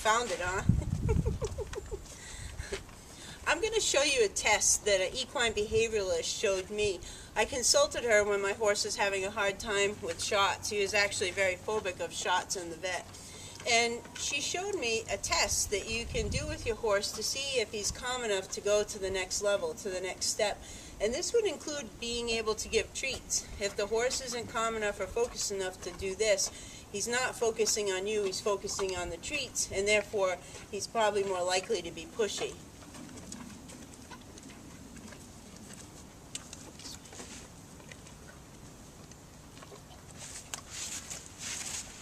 Found it, huh? I'm going to show you a test that an equine behavioralist showed me. I consulted her when my horse was having a hard time with shots. He was actually very phobic of shots in the vet. And she showed me a test that you can do with your horse to see if he's calm enough to go to the next level, to the next step. And this would include being able to give treats. If the horse isn't calm enough or focused enough to do this, he's not focusing on you, he's focusing on the treats, and therefore he's probably more likely to be pushy.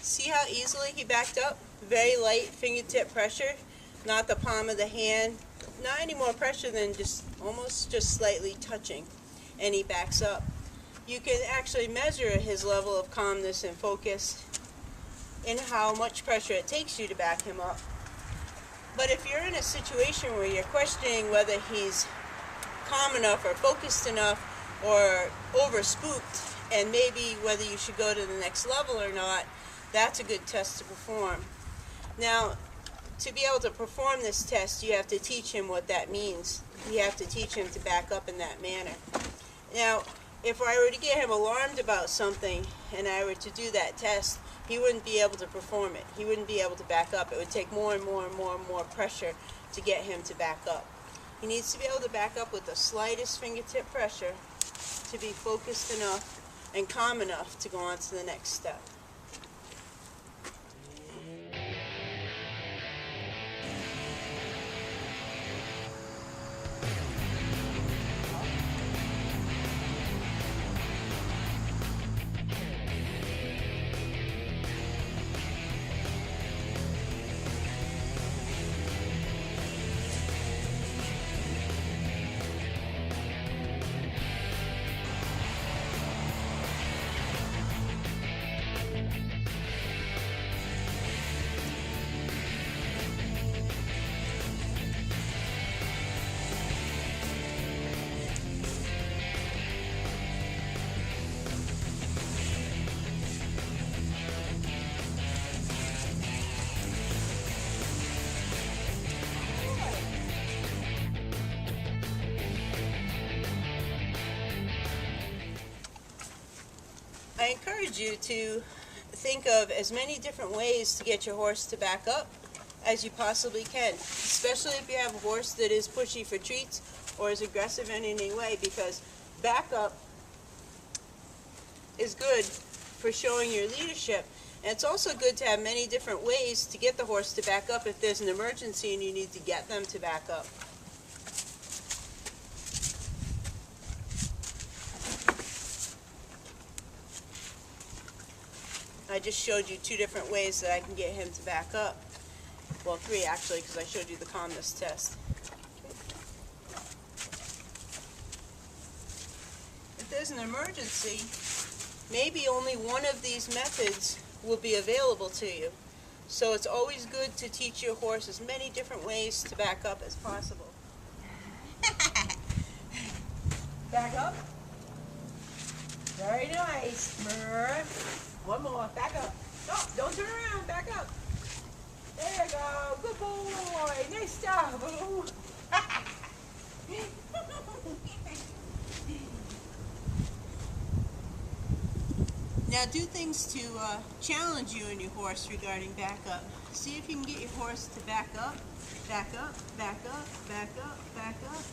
See how easily he backed up? Very light fingertip pressure, not the palm of the hand, not any more pressure than almost just slightly touching, and he backs up. You can actually measure his level of calmness and focus in how much pressure it takes you to back him up. But if you're in a situation where you're questioning whether he's calm enough or focused enough or over spooked, and maybe whether you should go to the next level or not, that's a good test to perform. Now, to be able to perform this test, you have to teach him what that means. You have to teach him to back up in that manner. Now, if I were to get him alarmed about something and I were to do that test, he wouldn't be able to perform it. He wouldn't be able to back up. It would take more and more and more and more pressure to get him to back up. He needs to be able to back up with the slightest fingertip pressure to be focused enough and calm enough to go on to the next step. I encourage you to think of as many different ways to get your horse to back up as you possibly can, especially if you have a horse that is pushy for treats or is aggressive in any way, because backup is good for showing your leadership. And it's also good to have many different ways to get the horse to back up if there's an emergency and you need to get them to back up. I just showed you 2 different ways that I can get him to back up. Well, 3 actually, because I showed you the calmness test. If there's an emergency, maybe only one of these methods will be available to you. So it's always good to teach your horse as many different ways to back up as possible. Back up. Very nice. One more. Back up. No, don't turn around. Back up. There you go. Good boy. Nice job. Now do things to challenge you and your horse regarding back up. See if you can get your horse to back up, back up, back up, back up, back up,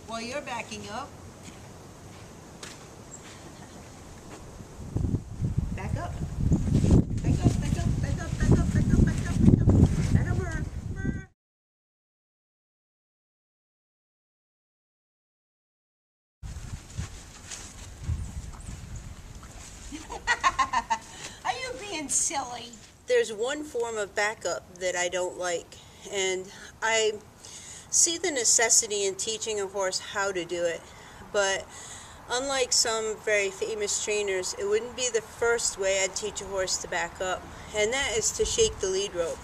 while you're backing up. Back up. Back up, back up, back up, back up, back up, back up, back up. Back up, burr. Are you being silly? There's one form of backup that I don't like, and I see the necessity in teaching a horse how to do it, but unlike some very famous trainers, it wouldn't be the first way I'd teach a horse to back up, and that is to shake the lead rope.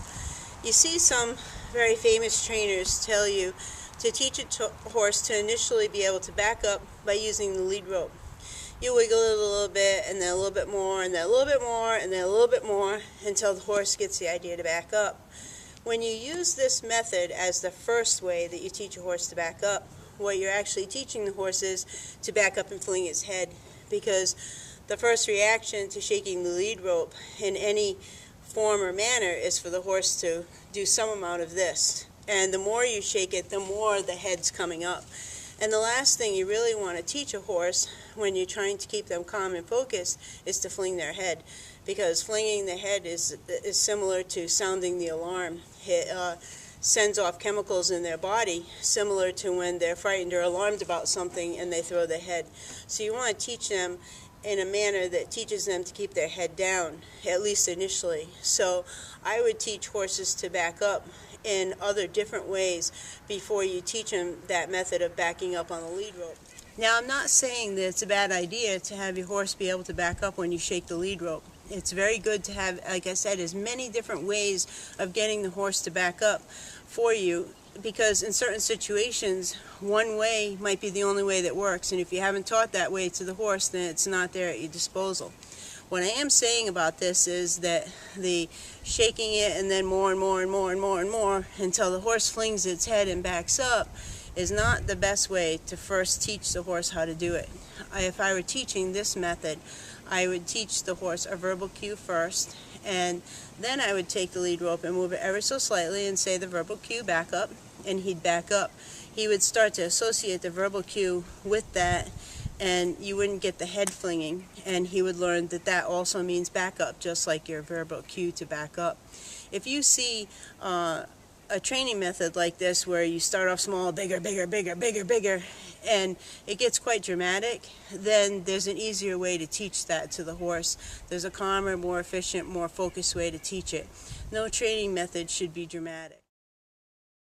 You see some very famous trainers tell you to teach a horse to initially be able to back up by using the lead rope. You wiggle it a little bit, and then a little bit more, and then a little bit more, and then a little bit more, until the horse gets the idea to back up. When you use this method as the first way that you teach a horse to back up, what you're actually teaching the horse is to back up and fling his head, because the first reaction to shaking the lead rope in any form or manner is for the horse to do some amount of this. And the more you shake it, the more the head's coming up. And the last thing you really want to teach a horse when you're trying to keep them calm and focused is to fling their head, because flinging the head is similar to sounding the alarm. It sends off chemicals in their body similar to when they're frightened or alarmed about something and they throw their head. So you want to teach them in a manner that teaches them to keep their head down, at least initially. So I would teach horses to back up in other different ways before you teach them that method of backing up on the lead rope. Now, I'm not saying that it's a bad idea to have your horse be able to back up when you shake the lead rope. It's very good to have, like I said, as many different ways of getting the horse to back up for you, because in certain situations, one way might be the only way that works, and if you haven't taught that way to the horse, then it's not there at your disposal. What I am saying about this is that the shaking it and then more and more and more and more and more until the horse flings its head and backs up is not the best way to first teach the horse how to do it. If I were teaching this method, I would teach the horse a verbal cue first, and then I would take the lead rope and move it ever so slightly and say the verbal cue, back up, and he'd back up. He would start to associate the verbal cue with that, and you wouldn't get the head flinging, and he would learn that that also means back up, just like your verbal cue to back up. If you see a training method like this where you start off small, bigger, bigger, bigger, bigger, bigger, and it gets quite dramatic, then there's an easier way to teach that to the horse. There's a calmer, more efficient, more focused way to teach it. No training method should be dramatic.